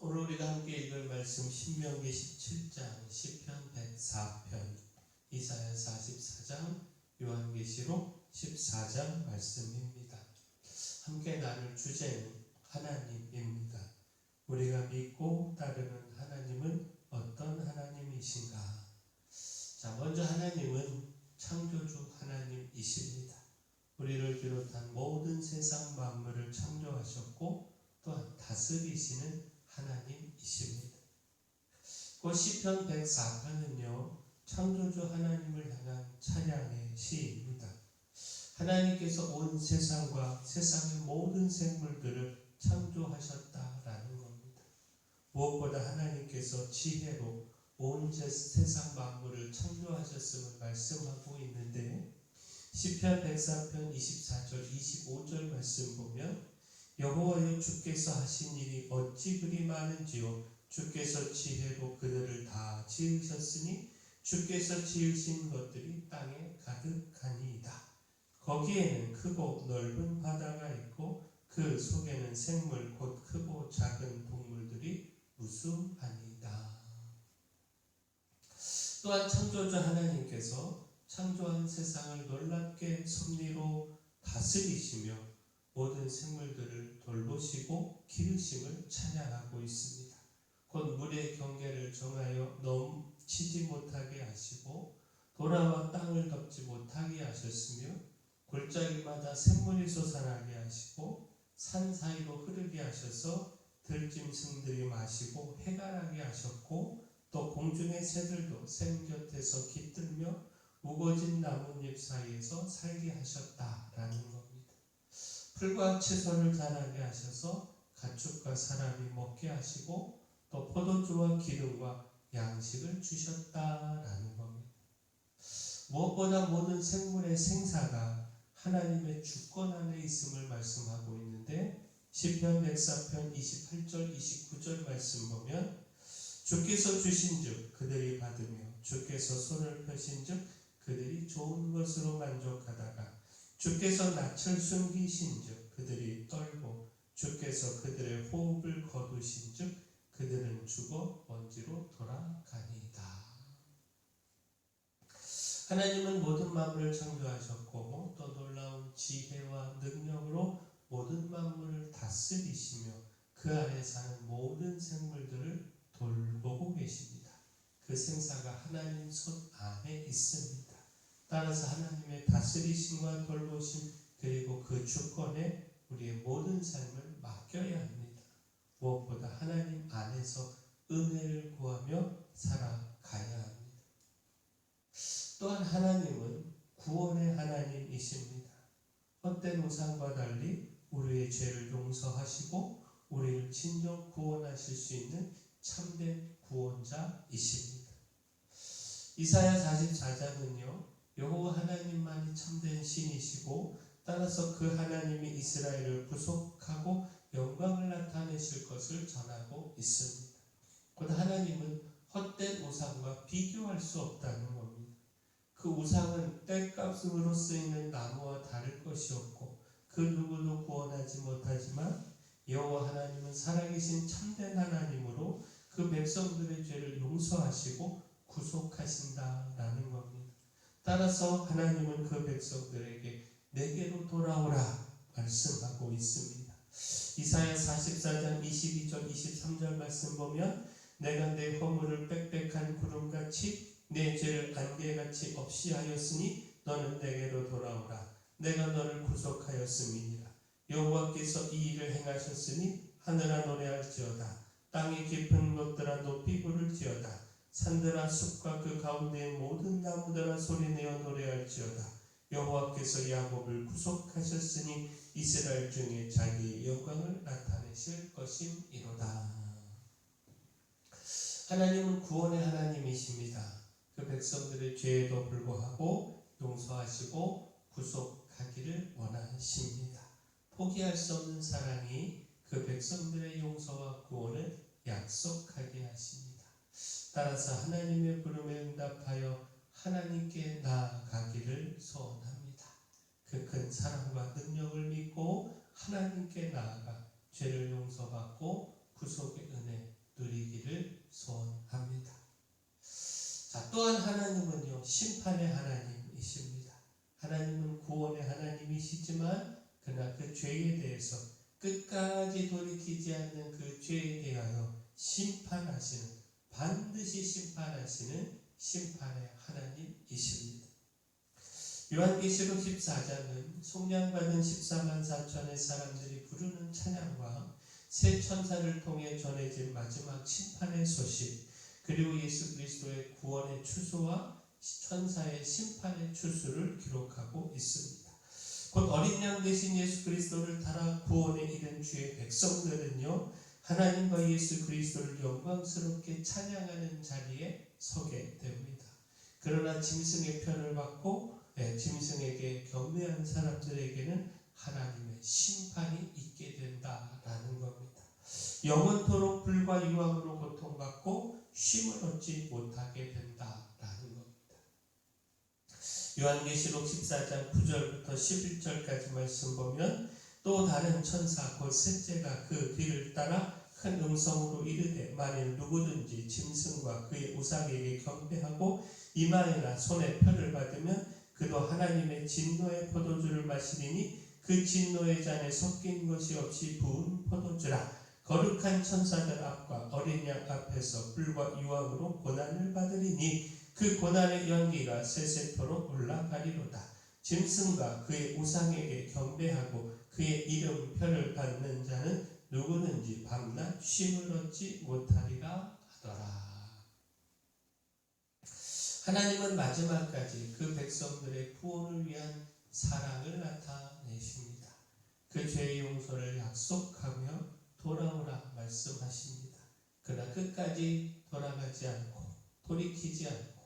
오늘 우리가 함께 읽을 말씀 신명기 17장, 시편 104편, 이사야 44장, 요한계시록 14장 말씀입니다. 함께 나눌 주제는 하나님입니다. 우리가 믿고 따르는 하나님은 어떤 하나님이신가? 자, 먼저 하나님은 창조주 하나님이십니다. 우리를 비롯한 모든 세상 만물을 창조하셨고 또한 다스리시는 하나님이십니다. 그 시편 104편은요, 창조주 하나님을 향한 찬양의 시입니다. 하나님께서 온 세상과 세상의 모든 생물들을 창조하셨다라는 겁니다. 무엇보다 하나님께서 지혜로 온 세상 만물을 창조하셨음을 말씀하고 있는데, 시편 104편 24절 25절 말씀 보면 여호와여 주께서 하신 일이 어찌 그리 많은지요. 주께서 지혜로 그들을 다 지으셨으니 주께서 지으신 것들이 땅에 가득하니이다. 거기에는 크고 넓은 바다가 있고 그 속에는 생물 곧 크고 작은 동물들이 무수하니이다. 또한 창조주 하나님께서 창조한 세상을 놀랍게 섭리로 다스리시며 모든 생물들을 돌보시고 기르심을 찬양하고 있습니다. 곧 물의 경계를 정하여 넘치지 못하게 하시고 돌아와 땅을 덮지 못하게 하셨으며 골짜기마다 샘물이 솟아나게 하시고 산 사이로 흐르게 하셔서 들짐승들이 마시고 해가 나게 하셨고 또 공중의 새들도 샘 곁에서 깃들며 우거진 나뭇잎 사이에서 살게 하셨다라는 겁니다. 풀과 채소를 자라게 하셔서 가축과 사람이 먹게 하시고 또 포도주와 기름과 양식을 주셨다라는 겁니다. 무엇보다 모든 생물의 생사가 하나님의 주권 안에 있음을 말씀하고 있는데, 시편 104편 28절 29절 말씀 보면 주께서 주신즉 그들이 받으며 주께서 손을 펴신즉 그들이 좋은 것으로 만족하다가 주께서 낯을 숨기신즉 그들이 떨고 주께서 그들의 호흡을 거두신즉 그들은 죽어 먼지로 돌아가니이다. 하나님은 모든 만물을 창조하셨고 또 놀라운 지혜와 능력으로 모든 만물을 다스리시며 그 안에 사는 모든 생물들을 돌보고 계십니다. 그 생사가 하나님 손 안에 있습니다. 따라서 하나님의 다스리심과 돌보심 그리고 그 주권에 우리의 모든 삶을 맡겨야 합니다. 무엇보다 하나님 안에서 은혜를 구하며 살아가야 합니다. 또한 하나님은 구원의 하나님이십니다. 헛된 우상과 달리 우리의 죄를 용서하시고 우리를 진정 구원하실 수 있는 참된 구원자이십니다. 이사야 44장은요, 여호와 하나님만이 참된 신이시고 따라서 그 하나님이 이스라엘을 구속하고 영광을 나타내실 것을 전하고 있습니다. 곧 하나님은 헛된 우상과 비교할 수 없다는 겁니다. 그 우상은 땔감으로 쓰이는 나무와 다를 것이 없고 그 누구도 구원하지 못하지만 여호와 하나님은 살아계신 참된 하나님으로 그 백성들의 죄를 용서하시고 구속하신다라는 겁니다. 따라서 하나님은 그 백성들에게 내게로 돌아오라 말씀하고 있습니다. 이사야 44장 22절 23절 말씀 보면 내가 내 허물을 빽빽한 구름같이 내 죄를 안개같이 없이 하였으니 너는 내게로 돌아오라. 내가 너를 구속하였음이니라. 여호와께서 이 일을 행하셨으니 하늘아 노래할지어다. 땅의 깊은 곳들아 높이 부를지어다. 산들아 숲과 그 가운데의 모든 나무들아 소리내어 노래할지어다. 여호와께서 야곱을 구속하셨으니 이스라엘 중에 자기의 영광을 나타내실 것임이로다. 하나님은 구원의 하나님이십니다. 그 백성들의 죄에도 불구하고 용서하시고 구속하기를 원하십니다. 포기할 수 없는 사랑이 그 백성들의 용서와 구원을 약속하게 하십니다. 따라서 하나님의 부름에 응답하여 하나님께 나아가기를 소원합니다. 그 큰 사랑과 능력을 믿고 하나님께 나아가 죄를 용서받고 구속의 은혜 누리기를 소원합니다. 자, 또한 하나님은요, 심판의 하나님이십니다. 하나님은 구원의 하나님이시지만 그러나 그 죄에 대해서 끝까지 돌이키지 않는 그 죄에 대하여 심판하시는, 반드시 심판하시는 심판의 하나님이십니다. 요한계시록 14장은 속량받은 14만 4천의 사람들이 부르는 찬양과 새 천사를 통해 전해진 마지막 심판의 소식, 그리고 예수 그리스도의 구원의 추수와 천사의 심판의 추수를 기록하고 있습니다. 곧 어린 양 대신 예수 그리스도를 따라 구원에 이른 주의 백성들은요, 하나님과 예수 그리스도를 영광스럽게 찬양하는 자리에 서게 됩니다. 그러나 짐승의 편을 받고 짐승에게 경배한 사람들에게는 하나님의 심판이 있게 된다라는 겁니다. 영원토록 불과 유황으로 고통받고 쉼을 얻지 못하게 된다라는 겁니다. 요한계시록 14장 9절부터 11절까지 말씀 보면 또 다른 천사 곧 셋째가 그 뒤를 따라 큰 음성으로 이르되 만일 누구든지 짐승과 그의 우상에게 경배하고 이마에나 손에 표를 받으면 그도 하나님의 진노의 포도주를 마시리니 그 진노의 잔에 섞인 것이 없이 부은 포도주라. 거룩한 천사들 앞과 어린 양 앞에서 불과 유황으로 고난을 받으리니 그 고난의 연기가 세세토록 올라가리로다. 짐승과 그의 우상에게 경배하고 그의 이름 표를 받는 자는 누구든지 밤낮 쉼을 얻지 못하리라 하더라. 하나님은 마지막까지 그 백성들의 구원을 위한 사랑을 나타내십니다. 그 죄의 용서를 약속하며 돌아오라 말씀하십니다. 그러나 끝까지 돌아가지 않고 돌이키지 않고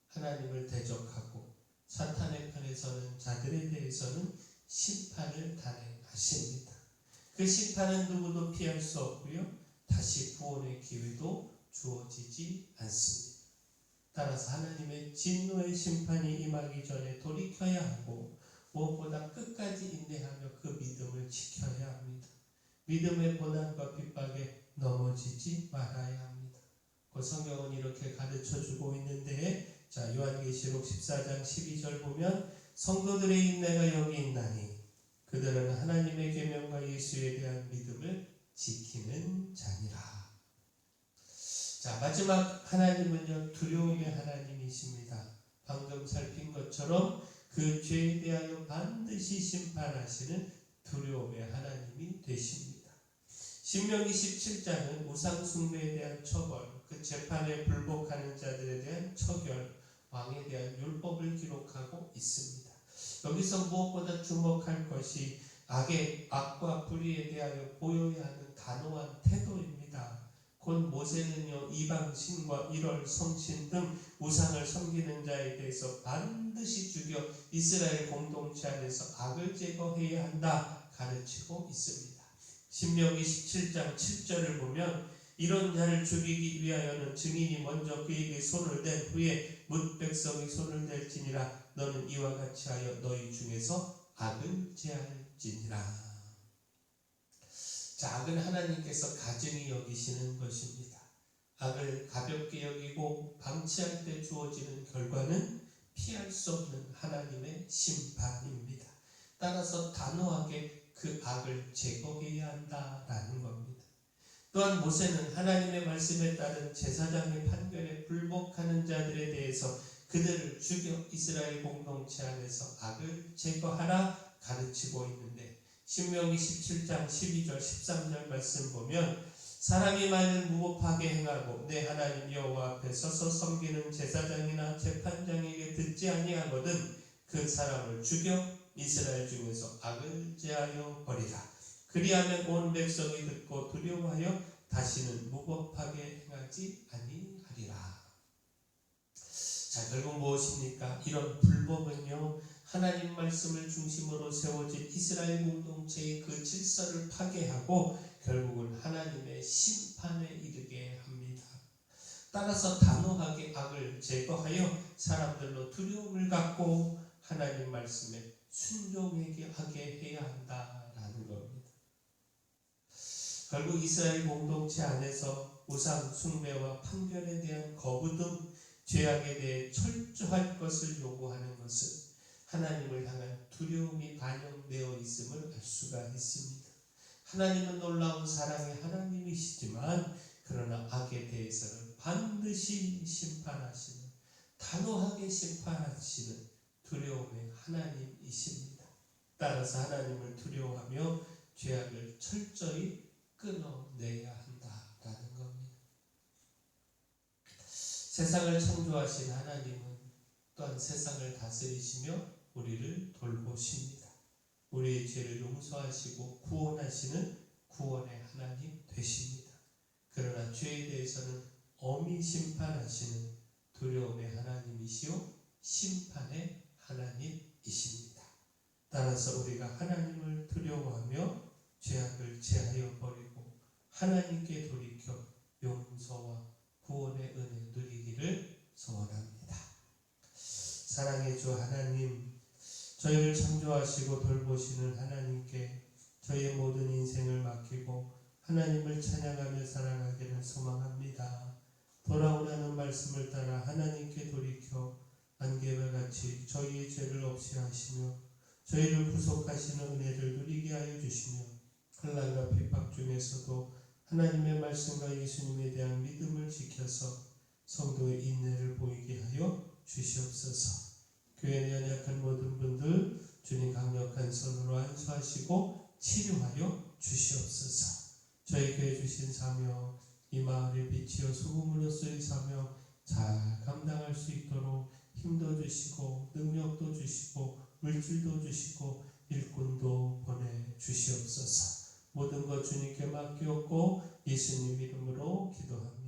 하나님을 대적하고 사탄의 편에 서는 자들에 대해서는 심판을 단행하십니다. 그 심판은 누구도 피할 수 없고요, 다시 구원의 기회도 주어지지 않습니다. 따라서 하나님의 진노의 심판이 임하기 전에 돌이켜야 하고 무엇보다 끝까지 인내하며 그 믿음을 지켜야 합니다. 믿음의 고난과 핍박에 넘어지지 말아야 합니다. 그 성경은 이렇게 가르쳐주고 있는데, 자, 요한계시록 14장 12절 보면 성도들의 인내가 여기 있나니 그들은 하나님의 계명과 예수에 대한 믿음을 지키는 자니라. 자, 마지막 하나님은요, 두려움의 하나님이십니다. 방금 살핀 것처럼 그 죄에 대하여 반드시 심판하시는 두려움의 하나님이 되십니다. 신명기 17장은 우상 숭배에 대한 처벌, 그 재판에 불복하는 자들에 대한 처결, 왕에 대한 율법을 기록하고 있습니다. 여기서 무엇보다 주목할 것이 악과 불의에 대하여 보여야 하는 단호한 태도입니다. 곧 모세는요, 이방신과 일월 성신 등 우상을 섬기는 자에 대해서 반드시 죽여 이스라엘 공동체 안에서 악을 제거해야 한다 가르치고 있습니다. 신명기 17장 7절을 보면 이런 자를 죽이기 위하여는 증인이 먼저 그에게 손을 댄 후에 뭇 백성이 손을 댈지니라. 너는 이와 같이 하여 너희 중에서 악을 제할지니라. 자, 악은 하나님께서 가증히 여기시는 것입니다. 악을 가볍게 여기고 방치할 때 주어지는 결과는 피할 수 없는 하나님의 심판입니다. 따라서 단호하게 그 악을 제거해야 한다라는 겁니다. 또한 모세는 하나님의 말씀에 따른 제사장의 판결에 불복하는 자들에 대해서 그들을 죽여 이스라엘 공동체 안에서 악을 제거하라 가르치고 있는데, 신명기 17장 12절 13절 말씀 보면 사람이 만일 무법하게 행하고 내 하나님 여호와 앞에 서서 섬기는 제사장이나 재판장에게 듣지 아니하거든 그 사람을 죽여 이스라엘 중에서 악을 제하여 버리라. 그리하면 온 백성이 듣고 두려워하여 다시는 무법하게 행하지 아니하리라. 자, 결국 무엇입니까? 이런 불법은요, 하나님 말씀을 중심으로 세워진 이스라엘 공동체의 그 질서를 파괴하고 결국은 하나님의 심판에 이르게 합니다. 따라서 단호하게 악을 제거하여 사람들로 두려움을 갖고 하나님 말씀에 순종하게 해야 한다라는 겁니다. 결국 이스라엘 공동체 안에서 우상 숭배와 판결에 대한 거부 등 죄악에 대해 철저할 것을 요구하는 것은 하나님을 향한 두려움이 반영되어 있음을 알 수가 있습니다. 하나님은 놀라운 사랑의 하나님이시지만 그러나 악에 대해서는 반드시 심판하시는, 단호하게 심판하시는 두려움의 하나님이십니다. 따라서 하나님을 두려워하며 죄악을 철저히 끊어내야 한다라는 겁니다. 세상을 창조하신 하나님은 또한 세상을 다스리시며 우리를 돌보십니다. 우리의 죄를 용서하시고 구원하시는 구원의 하나님 되십니다. 그러나 죄에 대해서는 엄히 심판하시는 두려움의 하나님이시요 심판의 하나님이십니다. 따라서 우리가 하나님을 두려워하며 죄악을 제하여 버리고 하나님께 돌이켜 용서와 구원의 은혜 누리기를 소원합니다. 사랑의 주 하나님, 저희를 창조하시고 돌보시는 하나님께 저희의 모든 인생을 맡기고 하나님을 찬양하며 살아가기를 소망합니다. 돌아오라는 말씀을 따라 하나님께 돌이켜 안개와 같이 저희의 죄를 없이 하시며 저희를 구속하시는 은혜를 누리게 하여 주시며 환난과 핍박 중에서도 하나님의 말씀과 예수님에 대한 믿음을 지켜서 성도의 인내를 보이게 하여 주시옵소서. 교회 내 연약한 모든 분들 주님 강력한 손으로 안수하시고 치료하여 주시옵소서. 저희 교회 주신 사명, 이 마을의 빛이요 소금으로서의 사명 잘 감당할 수 있도록 힘도 주시고 능력도 주시고 물질도 주시고 일꾼도 보내주시옵소서. 모든 것 주님께 맡기옵고 예수님 이름으로 기도합니다.